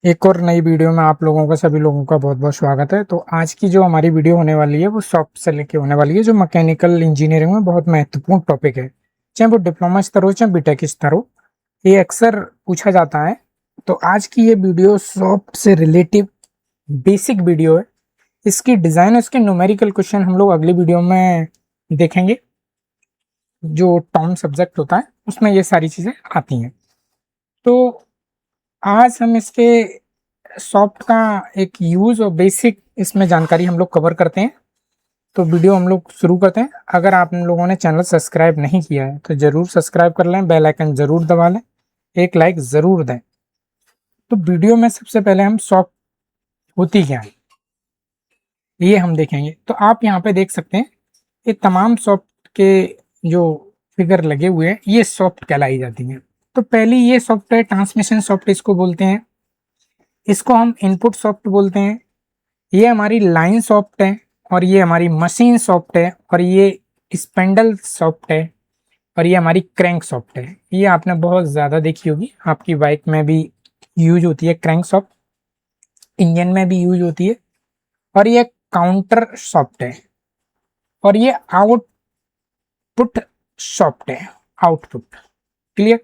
एक और नई वीडियो में आप लोगों का सभी लोगों का बहुत बहुत स्वागत है। तो आज की जो हमारी वीडियो होने वाली है वो सॉफ्ट से लेके होने वाली है, जो मैकेनिकल इंजीनियरिंग में बहुत महत्वपूर्ण टॉपिक है। चाहे वो डिप्लोमा स्तर हो चाहे बीटेक स्तर हो, ये अक्सर पूछा जाता है। तो आज की ये वीडियो सॉफ्ट से रिलेटिव बेसिक वीडियो है। इसकी डिजाइन और इसके न्यूमेरिकल क्वेश्चन हम लोग अगली वीडियो में देखेंगे। जो टॉम सब्जेक्ट होता है उसमें ये सारी चीजें आती हैं। तो आज हम इसके सॉफ्ट का एक यूज और बेसिक इसमें जानकारी हम लोग कवर करते हैं। तो वीडियो हम लोग शुरू करते हैं। अगर आप लोगों ने चैनल सब्सक्राइब नहीं किया है तो जरूर सब्सक्राइब कर लें, बेल आइकन जरूर दबा लें, एक लाइक जरूर दें। तो वीडियो में सबसे पहले हम सॉफ्ट होती क्या है ये हम देखेंगे। तो आप यहाँ पे देख सकते हैं ये तमाम सॉफ्ट के जो फिगर लगे हुए हैं ये सॉफ्ट कहलाई जाती हैं। तो पहली ये सॉफ्ट है ट्रांसमिशन सॉफ्ट इसको बोलते हैं, इसको हम इनपुट सॉफ्ट बोलते हैं। ये हमारी लाइन सॉफ्ट है और ये हमारी मशीन सॉफ्ट है और ये स्पेंडल सॉफ्ट है और ये हमारी क्रैंक सॉफ्ट है। ये आपने बहुत ज़्यादा देखी होगी, आपकी बाइक में भी यूज होती है क्रैंक सॉफ्ट, इंजन में भी यूज होती है। और ये काउंटर सॉफ्ट है और ये आउटपुट सॉफ्ट है, आउटपुट। क्लियर।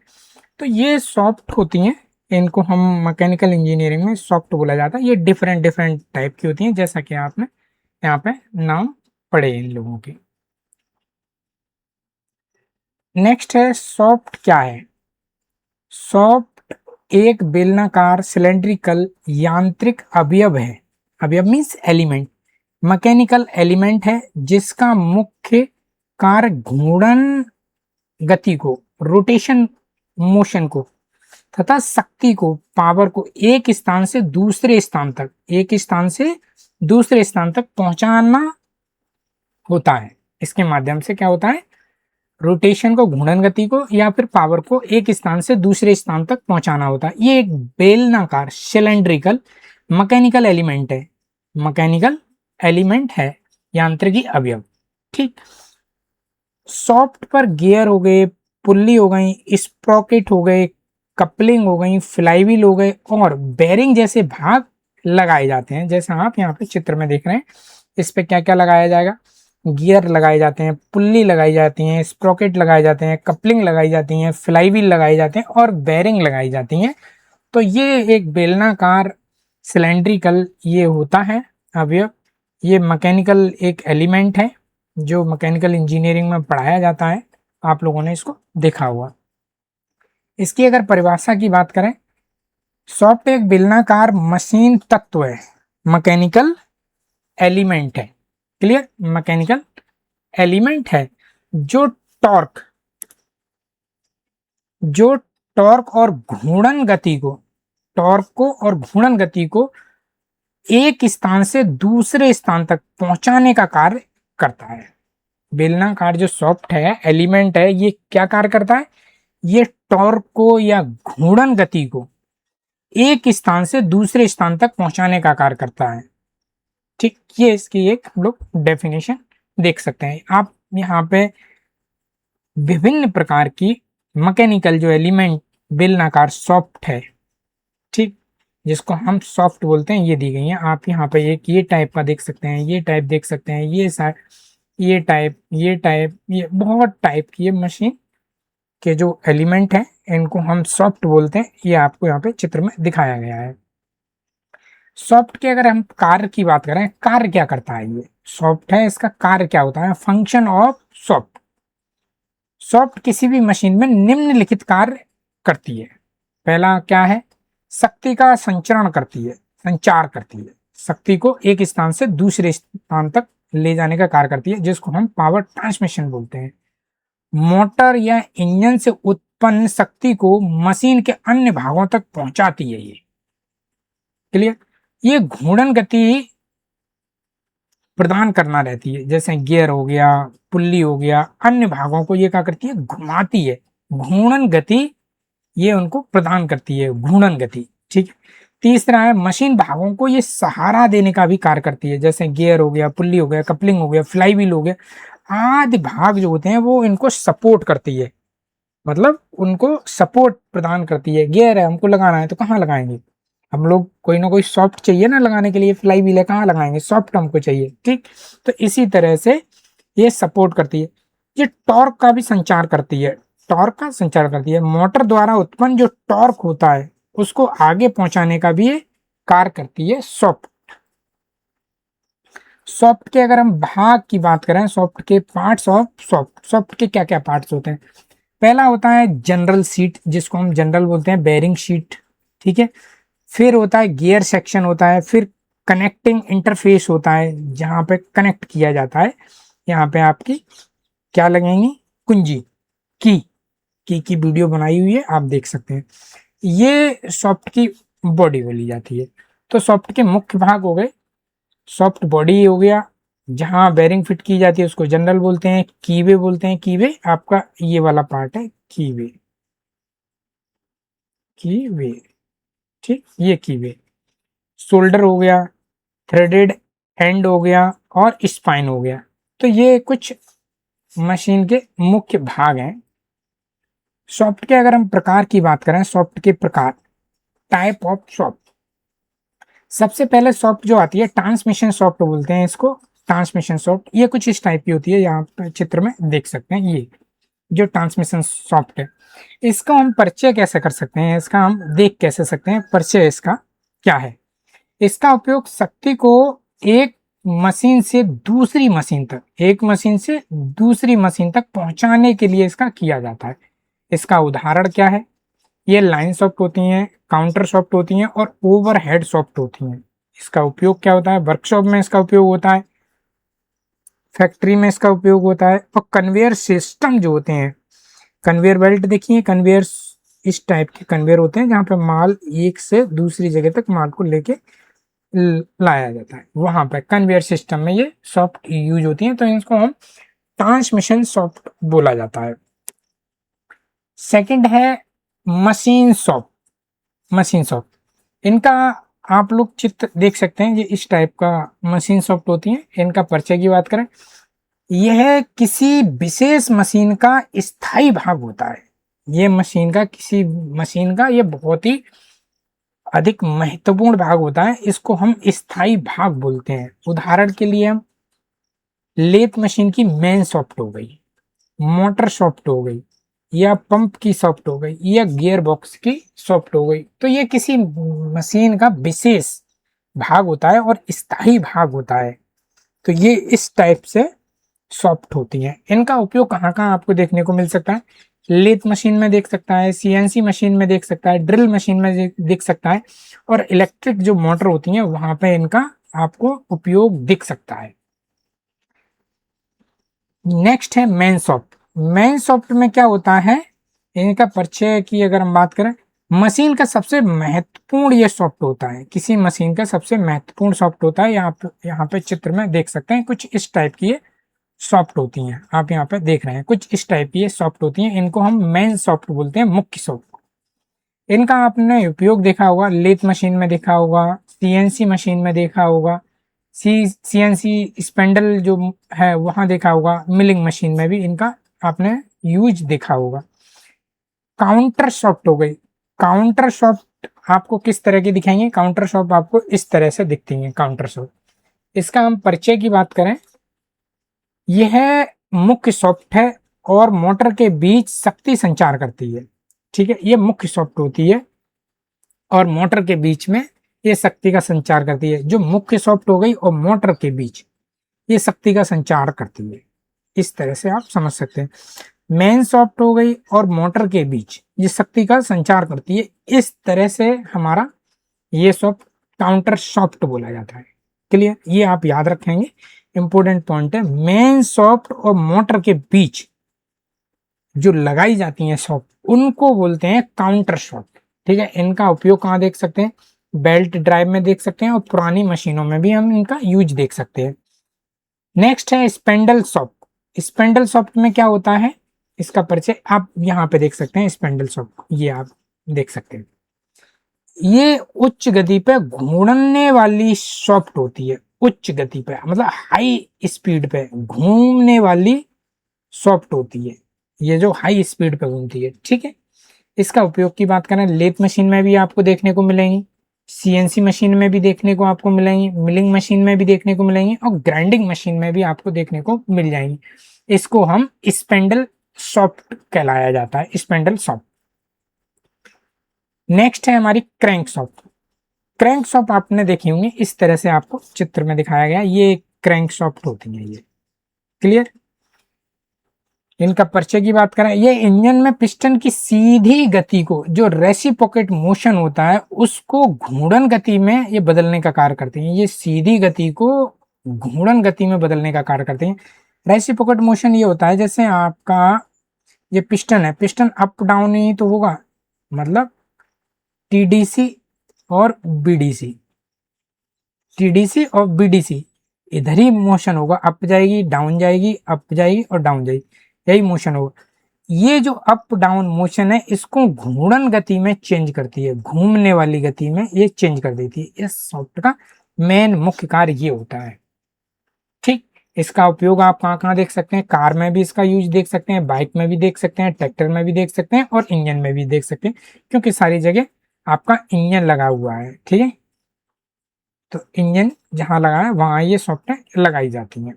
तो ये सॉफ्ट होती हैं, इनको हम मैकेनिकल इंजीनियरिंग में सॉफ्ट बोला जाता है। ये डिफरेंट डिफरेंट टाइप की होती हैं, जैसा कि आपने यहाँ पे नाम पढ़े इन लोगों के। नेक्स्ट है सॉफ्ट क्या है। सॉफ्ट एक बेलनाकार सिलेंड्रिकल यांत्रिक अवयव है। अवयव मीन्स एलिमेंट, मैकेनिकल एलिमेंट है जिसका मुख्य कार्य घूर्णन गति को, रोटेशन मोशन को तथा शक्ति को, पावर को एक स्थान से दूसरे स्थान तक, एक स्थान से दूसरे स्थान तक पहुंचाना होता है। इसके माध्यम से क्या होता है, रोटेशन को, घूर्णन गति को या फिर पावर को एक स्थान से दूसरे स्थान तक पहुंचाना होता है। ये एक बेलनाकार सिलेंड्रिकल मैकेनिकल एलिमेंट है, मैकेनिकल एलिमेंट है, यांत्रिकी अवयव। ठीक। सॉफ्ट पर गियर हो गए, पुल्ली हो गई, स्प्रॉकेट हो गए, कपलिंग हो गई, फ्लाईव्हील हो गए और बेरिंग जैसे भाग लगाए जाते हैं। जैसा आप यहाँ पे चित्र में देख रहे हैं, इस पे क्या क्या लगाया जाएगा, गियर लगाए जाते हैं, पुल्ली लगाई जाती हैं, स्प्रॉकेट लगाए जाते हैं, कपलिंग लगाई जाती हैं, फ्लाईव्हील लगाए जाते हैं और बेरिंग लगाई जाती हैं। तो ये एक बेलनाकार सिलेंड्रिकल ये होता है अवयव। ये मैकेनिकल एक एलिमेंट है जो मैकेनिकल इंजीनियरिंग में पढ़ाया जाता है, आप लोगों ने इसको देखा हुआ। इसकी अगर परिभाषा की बात करें, सॉफ्ट एक बेलनाकार मशीन तत्व है, मैकेनिकल एलिमेंट है। क्लियर। मैकेनिकल एलिमेंट है जो टॉर्क, जो टॉर्क और घूर्णन गति को, टॉर्क को और घूर्णन गति को एक स्थान से दूसरे स्थान तक पहुंचाने का कार्य करता है। बेलनाकार जो सॉफ्ट है, एलिमेंट है, ये क्या कार्य करता है, ये टॉर्क को या घूर्णन गति को एक स्थान से दूसरे स्थान तक पहुंचाने का कार्य करता है। ठीक। ये इसकी एक हम लोग डेफिनेशन देख सकते हैं। आप यहाँ पे विभिन्न प्रकार की मैकेनिकल जो एलिमेंट बेलनाकार सॉफ्ट है, ठीक, जिसको हम सॉफ्ट बोलते हैं, ये दी गई है। आप यहाँ पे एक ये टाइप का देख सकते हैं, ये टाइप देख सकते हैं, ये टाइप, ये टाइप, ये बहुत टाइप की ये मशीन के जो एलिमेंट हैं इनको हम सॉफ्ट बोलते हैं। ये आपको यहाँ पे चित्र में दिखाया गया है। सॉफ्ट के अगर हम कार्य की बात करें, कार्य क्या करता है, ये सॉफ्ट है, इसका कार्य क्या होता है, फंक्शन ऑफ सॉफ्ट। सॉफ्ट किसी भी मशीन में निम्नलिखित कार्य करती है। पहला क्या है, शक्ति का संचरण करती है, संचार करती है, शक्ति को एक स्थान से दूसरे स्थान तक ले जाने का कार्य करती है, जिसको हम पावर ट्रांसमिशन बोलते हैं। मोटर या इंजन से उत्पन्न शक्ति को मशीन के अन्य भागों तक पहुंचाती है ये। क्लियर। ये घूर्णन गति प्रदान करना रहती है, जैसे गियर हो गया, पुल्ली हो गया, अन्य भागों को ये क्या करती है, घुमाती है। घूर्णन गति ये उनको प्रदान करती है, घूर्णन गति। ठीक है। तीसरा है मशीन भागों को ये सहारा देने का भी कार्य करती है, जैसे गियर हो गया, पुल्ली हो गया, कपलिंग हो गया, फ्लाईव्हील हो गया, आदि भाग जो होते हैं वो इनको सपोर्ट करती है, मतलब उनको सपोर्ट प्रदान करती है। गियर है, हमको लगाना है तो कहाँ लगाएंगे, हम लोग कोई ना कोई सॉफ्ट चाहिए ना लगाने के लिए, फ्लाई व्हील है कहाँ लगाएंगे, सॉफ्ट हमको चाहिए, ठीक। तो इसी तरह से ये सपोर्ट करती है। ये टॉर्क का भी संचार करती है, टॉर्क का संचार करती है। मोटर द्वारा उत्पन्न जो टॉर्क होता है उसको आगे पहुंचाने का भी ये कार्य करती है सॉफ्ट। सॉफ्ट के अगर हम भाग की बात करें, सॉफ्ट के पार्ट्स ऑफ सॉफ्ट, सॉफ्ट के क्या क्या पार्ट्स होते हैं। पहला होता है जनरल सीट, जिसको हम जनरल बोलते हैं, बेरिंग शीट, ठीक है। फिर होता है गियर सेक्शन होता है, फिर कनेक्टिंग इंटरफेस होता है जहां पे कनेक्ट किया जाता है। यहाँ पे आपकी क्या लगेंगी, कुंजी, की वीडियो बनाई हुई है, आप देख सकते हैं। ये सॉफ्ट की बॉडी बोली जाती है। तो सॉफ्ट के मुख्य भाग हो गए, सॉफ्ट बॉडी हो गया, जहां बेरिंग फिट की जाती है उसको जनरल बोलते हैं, कीवे बोलते हैं। कीवे आपका ये वाला पार्ट है, कीवे, कीवे, ठीक, ये कीवे। शोल्डर हो गया, थ्रेडेड एंड हो गया, और स्पाइन हो गया। तो ये कुछ मशीन के मुख्य भाग हैं। सॉफ्ट के अगर हम प्रकार की बात करें, सॉफ्ट के प्रकार, टाइप ऑफ सॉफ्ट, सबसे पहले सॉफ्ट जो आती है ट्रांसमिशन सॉफ्ट बोलते हैं इसको। ट्रांसमिशन सॉफ्ट ये कुछ इस टाइप की होती है, यहाँ पे चित्र में देख सकते हैं। ये जो ट्रांसमिशन सॉफ्ट है, इसका हम परिचय कैसे कर सकते हैं, इसका हम देख कैसे सकते हैं परिचय इसका क्या है। इसका उपयोग शक्ति को एक मशीन से दूसरी मशीन तक, एक मशीन से दूसरी मशीन तक पहुंचाने के लिए इसका किया जाता है। इसका उदाहरण क्या है, ये लाइन सॉफ्ट होती हैं, काउंटर सॉफ्ट होती हैं, और ओवरहेड सॉफ्ट होती हैं। इसका उपयोग क्या होता है, वर्कशॉप में इसका उपयोग होता है, फैक्ट्री में इसका उपयोग होता है, और कन्वेयर सिस्टम जो होते हैं, कन्वेयर बेल्ट देखिए, कन्वेयर इस टाइप के कन्वेयर होते हैं जहाँ पे माल एक से दूसरी जगह तक माल को लेके लाया जाता है, वहां पे कन्वेयर सिस्टम में ये सॉफ्ट यूज होती है। तो इसको हम ट्रांसमिशन सॉफ्ट बोला जाता है। सेकंड है मशीन सॉफ्ट, मशीन सॉफ्ट, इनका आप लोग चित्र देख सकते हैं, ये इस टाइप का मशीन सॉफ्ट होती है। इनका परिचय की बात करें, यह किसी विशेष मशीन का स्थायी भाग होता है। ये मशीन का, किसी मशीन का ये बहुत ही अधिक महत्वपूर्ण भाग होता है, इसको हम स्थायी भाग बोलते हैं। उदाहरण के लिए हम लेथ मशीन की मेन सॉफ्ट हो गई, मोटर सॉफ्ट हो गई, या पंप की सॉफ्ट हो गई, या गियर बॉक्स की सॉफ्ट हो गई। तो ये किसी मशीन का विशेष भाग होता है और स्थायी भाग होता है। तो ये इस टाइप से सॉफ्ट होती हैं। इनका उपयोग कहाँ कहाँ आपको देखने को मिल सकता है, लेथ मशीन में देख सकता है, सीएनसी मशीन में देख सकता है, ड्रिल मशीन में देख सकता है, और इलेक्ट्रिक जो मोटर होती है वहां पे इनका आपको उपयोग दिख सकता है। नेक्स्ट है मेन सॉफ्ट। मेन सॉफ्ट में क्या होता है, इनका परिचय की अगर हम बात करें, मशीन का सबसे महत्वपूर्ण ये सॉफ्ट होता है, किसी मशीन का सबसे महत्वपूर्ण सॉफ्ट होता है। यहाँ पे चित्र में देख सकते हैं, कुछ इस टाइप की ये सॉफ्ट होती हैं, आप यहाँ पे देख रहे हैं, कुछ इस टाइप की ये सॉफ्ट होती हैं। इनको हम मेन सॉफ्ट बोलते हैं, मुख्य सॉफ्ट। इनका आपने उपयोग देखा होगा, लेथ मशीन में देखा होगा, सीएनसी मशीन में देखा होगा, सीएनसी स्पेंडल जो है वहां देखा होगा, मिलिंग मशीन में भी इनका आपने यूज देखा होगा। काउंटर सॉफ्ट हो गई, काउंटर सॉफ्ट आपको किस तरह की दिखाएंगे, काउंटर सॉफ्ट आपको इस तरह से दिखती है काउंटर सॉफ्ट। इसका हम परिचय की बात करें, यह मुख्य सॉफ्ट है और मोटर के बीच शक्ति संचार करती है, ठीक है। ये मुख्य सॉफ्ट होती है और मोटर के बीच में ये शक्ति का संचार करती है। जो मुख्य सॉफ्ट हो गई और मोटर के बीच ये शक्ति का संचार करती है, इस तरह से आप समझ सकते हैं। मेन सॉफ्ट हो गई और मोटर के बीच ये शक्ति का संचार करती है, इस तरह से हमारा ये सॉफ्ट काउंटर सॉफ्ट बोला जाता है। क्लियर, ये आप याद रखेंगे, इंपॉर्टेंट पॉइंट है। मेन सॉफ्ट और मोटर के बीच जो लगाई जाती हैं सॉफ्ट, उनको बोलते हैं काउंटर सॉफ्ट, ठीक है। इनका उपयोग कहाँ देख सकते हैं, बेल्ट ड्राइव में देख सकते हैं, और पुरानी मशीनों में भी हम इनका यूज देख सकते हैं। नेक्स्ट है स्पेंडल सॉफ्ट। स्पेंडल सॉफ्ट में क्या होता है, इसका परिचय आप यहाँ पे देख सकते हैं। स्पेंडल सॉफ्ट ये आप देख सकते हैं, ये उच्च गति पे घूमने वाली सॉफ्ट होती है। उच्च गति पे मतलब हाई स्पीड पे घूमने वाली सॉफ्ट होती है, ये जो हाई स्पीड पे घूमती है, ठीक है। इसका उपयोग की बात करें, लेथ मशीन में भी आपको देखने को मिलेंगी, सीएनसी मशीन में भी देखने को आपको मिलेंगी, मिलिंग मशीन में भी देखने को मिलेंगी और ग्राइंडिंग मशीन में भी आपको देखने को मिल जाएंगी। इसको हम स्पेंडल सॉफ्ट कहलाया जाता है, स्पेंडल सॉफ्ट। नेक्स्ट है हमारी क्रैंक सॉफ्ट। क्रैंक सॉफ्ट आपने देखी होंगी, इस तरह से आपको चित्र में दिखाया गया, ये क्रैंक सॉफ्ट होती है ये। क्लियर। इनका परिचय की बात करें, ये इंजन में पिस्टन की सीधी गति को, जो रेसिप्रोकेट मोशन होता है, उसको घूर्णन गति में ये बदलने का कार्य करते हैं। ये सीधी गति को घूर्णन गति में बदलने का कार्य करते हैं। रेसिप्रोकेट मोशन ये होता है, जैसे आपका ये पिस्टन है, पिस्टन अप डाउन ही तो होगा, मतलब टीडीसी और बीडीसी, टीडीसी और बीडीसी इधर ही मोशन होगा, अप जाएगी डाउन जाएगी, अप जाएगी और डाउन जाएगी, यही मोशन होगा। ये जो अप डाउन मोशन है, इसको घूर्णन गति में चेंज करती है, घूमने वाली गति में ये चेंज कर देती है। इस सॉफ्ट का मेन मुख्य कार्य ये होता है। ठीक। इसका उपयोग आप कहाँ कहाँ देख सकते हैं, कार में भी इसका यूज देख सकते हैं, बाइक में भी देख सकते हैं, ट्रैक्टर में भी देख सकते हैं और इंजन में भी देख सकते हैं, क्योंकि सारी जगह आपका इंजन लगा हुआ है। ठीक है, तो इंजन जहां लगा है वहां ये सॉफ्टवेयर लगाई जाती है।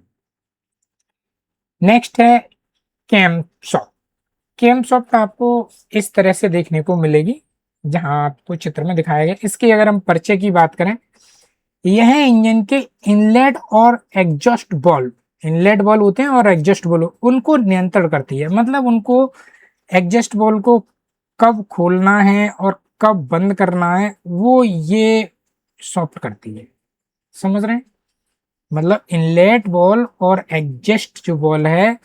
नेक्स्ट है कैम सॉफ्ट। कैम सॉफ्ट आपको इस तरह से देखने को मिलेगी, जहां आपको चित्र में दिखाया गया। इसकी अगर हम परिचय की बात करें, यह इंजन के इनलेट और एग्जॉस्ट बॉल्व, इनलेट बॉल्व होते हैं और एग्जॉस्ट बॉल्व, उनको नियंत्रण करती है। मतलब उनको, एग्जॉस्ट बॉल्व को कब खोलना है और कब बंद करना है, वो ये सॉफ्ट करती है। समझ रहे हैं? मतलब इनलेट बॉल और एग्जस्ट जो बॉल है,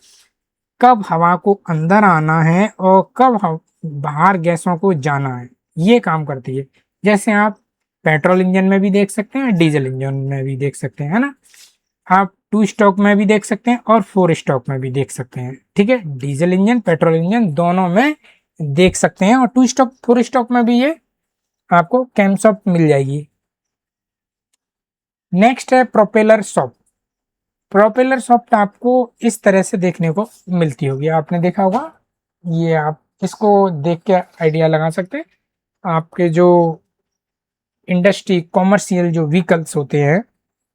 कब हवा को अंदर आना है और कब बाहर गैसों को जाना है, ये काम करती है। जैसे आप पेट्रोल इंजन में भी देख सकते हैं, डीजल इंजन में भी देख सकते हैं, है ना। आप 2 स्ट्रोक में भी देख सकते हैं और 4 स्ट्रोक में भी देख सकते हैं। ठीक है, डीजल इंजन पेट्रोल इंजन दोनों में देख सकते हैं और 2 स्ट्रोक 4 स्ट्रोक में भी ये आपको कैमसॉफ्ट मिल जाएगी। नेक्स्ट है प्रोपेलर सॉफ्ट। प्रोपेलर सॉफ्ट आपको इस तरह से देखने को मिलती होगी, आपने देखा होगा। ये आप इसको देख के आइडिया लगा सकते हैं। आपके जो इंडस्ट्री कॉमर्शियल जो व्हीकल्स होते हैं,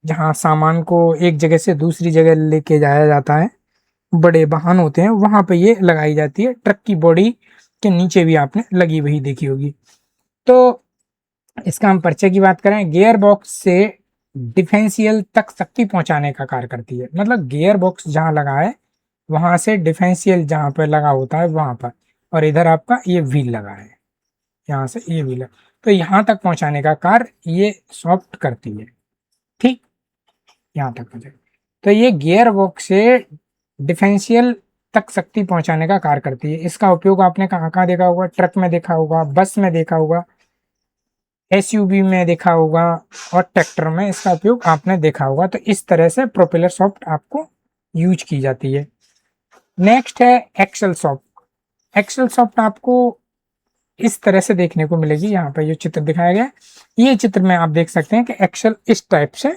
जहां सामान को एक जगह से दूसरी जगह लेके जाया जाता है, बड़े वाहन होते हैं, वहां पे ये लगाई जाती है। ट्रक की बॉडी के नीचे भी आपने लगी हुई देखी होगी। तो इसका हम परिचय की बात करें, गियर बॉक्स से डिफेंशियल तक शक्ति पहुंचाने का कार्य करती है। मतलब गियर बॉक्स जहां लगा है, वहां से डिफेंशियल जहां पर लगा होता है वहां पर, और इधर आपका ये व्हील लगा है, यहाँ से ये व्हील है, तो यहाँ तक पहुंचाने का कार्य ये सॉफ्ट करती है। ठीक, यहाँ तक पहुंचे, तो ये गियर बॉक्स से डिफेंशियल तक शक्ति पहुंचाने का कार्य करती है। इसका उपयोग आपने कहाँ कहाँ देखा होगा, ट्रक में देखा होगा, बस में देखा होगा, एसयूवी में देखा होगा और ट्रैक्टर में इसका उपयोग आपने देखा होगा। तो इस तरह से प्रोपेलर सॉफ्ट आपको यूज की जाती है। नेक्स्ट है एक्सल सॉफ्ट। एक्सल सॉफ्ट आपको इस तरह से देखने को मिलेगी, यहाँ पर ये चित्र दिखाया गया है। ये चित्र में आप देख सकते हैं कि एक्सल इस टाइप से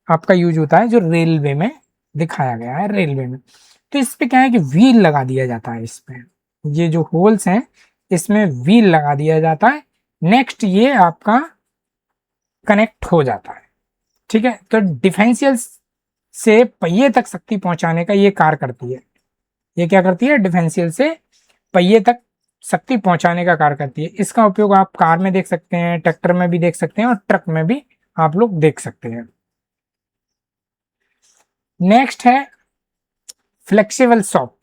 आपका यूज होता है, जो रेलवे में दिखाया गया है, रेलवे में। तो इस पे क्या है कि व्हील लगा दिया जाता है, इस पे ये जो होल्स हैं इसमें व्हील लगा दिया जाता है। नेक्स्ट ये आपका कनेक्ट हो जाता है। ठीक है, तो डिफेंशियल से पहिए तक शक्ति पहुंचाने का ये कार्य करती है। ये क्या करती है, डिफेंशियल से पहिए तक शक्ति पहुंचाने का कार्य करती है। इसका उपयोग आप कार में देख सकते हैं, ट्रैक्टर में भी देख सकते हैं और ट्रक में भी आप लोग देख सकते हैं। नेक्स्ट है फ्लेक्सिबल सॉफ्ट।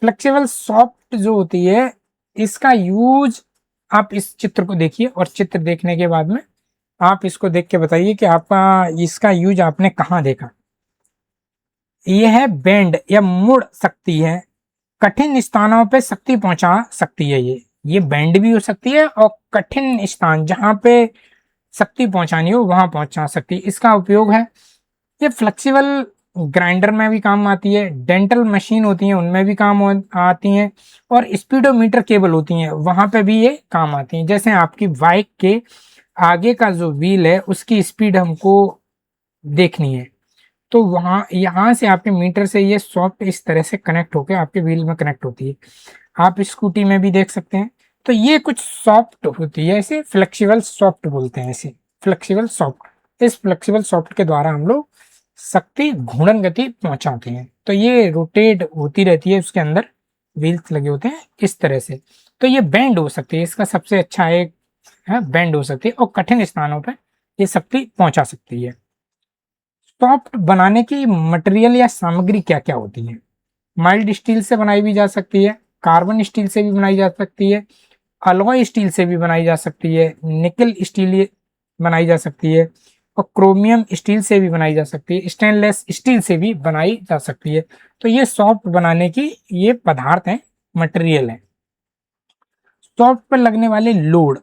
फ्लेक्सिबल सॉफ्ट जो होती है, इसका यूज आप इस चित्र को देखिए और चित्र देखने के बाद में आप इसको देख के बताइए कि आपका इसका यूज आपने कहाँ देखा। यह बेंड या मुड़ सकती है, कठिन स्थानों पे शक्ति पहुंचा सकती है। ये बेंड भी हो सकती है और कठिन स्थान जहां पे शक्ति पहुंचानी हो वहां पहुंचा सकती है। इसका उपयोग है, ये फ्लेक्सिबल ग्राइंडर में भी काम आती है, डेंटल मशीन होती है उनमें भी काम आती हैं, और स्पीडोमीटर केबल होती हैं वहां पे भी ये काम आती हैं। जैसे आपकी बाइक के आगे का जो व्हील है उसकी स्पीड हमको देखनी है, तो वहां यहाँ से आपके मीटर से ये सॉफ्ट इस तरह से कनेक्ट होकर आपके व्हील में कनेक्ट होती है। आप स्कूटी में भी देख सकते हैं, तो ये कुछ सॉफ्ट होती है, इसे फ्लेक्सिबल सॉफ्ट बोलते हैं, इसे फ्लेक्सिबल सॉफ्ट। इस फ्लेक्सिबल सॉफ्ट के द्वारा हम लोग शक्ति घूर्णन गति पहुंचाते हैं। तो ये रोटेट होती रहती है, उसके अंदर व्हील्स लगे होते हैं इस तरह से। तो ये बेंड हो सकती है, इसका सबसे अच्छा एक है बेंड हो सकती है और कठिन स्थानों पर ये शक्ति पहुंचा सकती है। सॉफ्ट बनाने की मटेरियल या सामग्री क्या क्या होती है? माइल्ड स्टील से बनाई भी जा सकती है, कार्बन स्टील से भी बनाई जा सकती है, अलॉय स्टील से भी बनाई जा सकती है, निकल स्टील बनाई जा सकती है और क्रोमियम स्टील से भी बनाई जा सकती है, स्टेनलेस स्टील से भी बनाई जा सकती है। तो ये सॉफ्ट बनाने की ये पदार्थ हैं, मटेरियल है। सॉफ्ट पर लगने वाले लोड,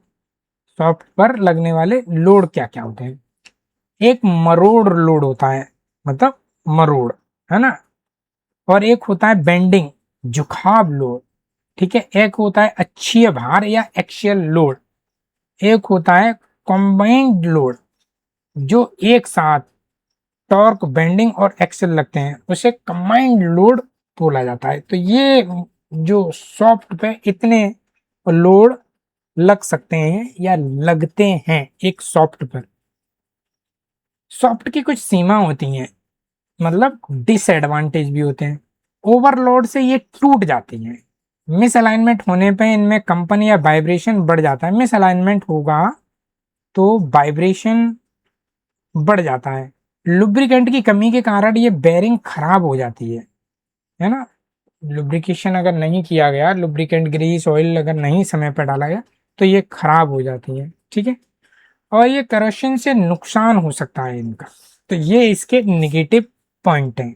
सॉफ्ट पर लगने वाले लोड क्या क्या होते हैं? एक मरोड़ लोड होता है, मतलब मरोड़, है ना। और एक होता है बेंडिंग, झुकाव लोड, ठीक है। एक होता है अक्षीय भार या एक्सियल लोड। एक होता है कॉम्बाइंड लोड, जो एक साथ टॉर्क, बेंडिंग और एक्सेल लगते हैं, उसे कंबाइंड लोड बोला जाता है। तो ये जो सॉफ्ट पे इतने लोड लग सकते हैं या लगते हैं एक सॉफ्ट पर। सॉफ्ट की कुछ सीमा होती हैं, मतलब डिसएडवांटेज भी होते हैं। ओवरलोड से ये टूट जाती हैं। मिस अलाइनमेंट होने पे इनमें कंपन या वाइब्रेशन बढ़ जाता है। मिस अलाइनमेंट होगा तो वाइब्रेशन बढ़ जाता है। लुब्रिकेंट की कमी के कारण ये बेरिंग खराब हो जाती है ना। लुब्रिकेशन अगर नहीं किया गया, लुब्रिकेंट ग्रीस ऑयल अगर नहीं समय पर डाला गया तो ये खराब हो जाती है, ठीक है। और ये करोशन से नुकसान हो सकता है इनका। तो ये इसके नेगेटिव पॉइंट हैं।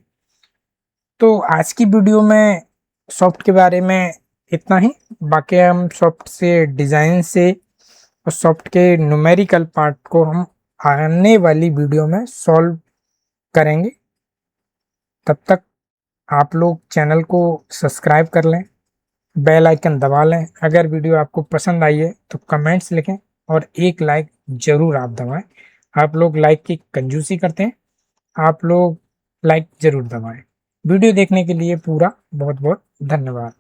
तो आज की वीडियो में सॉफ्ट के बारे में इतना ही। बाकी हम सॉफ्ट से डिज़ाइन से और सॉफ्ट के न्यूमेरिकल पार्ट को हम आने वाली वीडियो में सॉल्व करेंगे। तब तक आप लोग चैनल को सब्सक्राइब कर लें, बेल आइकन दबा लें। अगर वीडियो आपको पसंद आई है तो कमेंट्स लिखें और एक लाइक ज़रूर आप दबाएं। आप लोग लाइक की कंजूसी करते हैं, आप लोग लाइक ज़रूर दबाएं। वीडियो देखने के लिए पूरा बहुत बहुत धन्यवाद।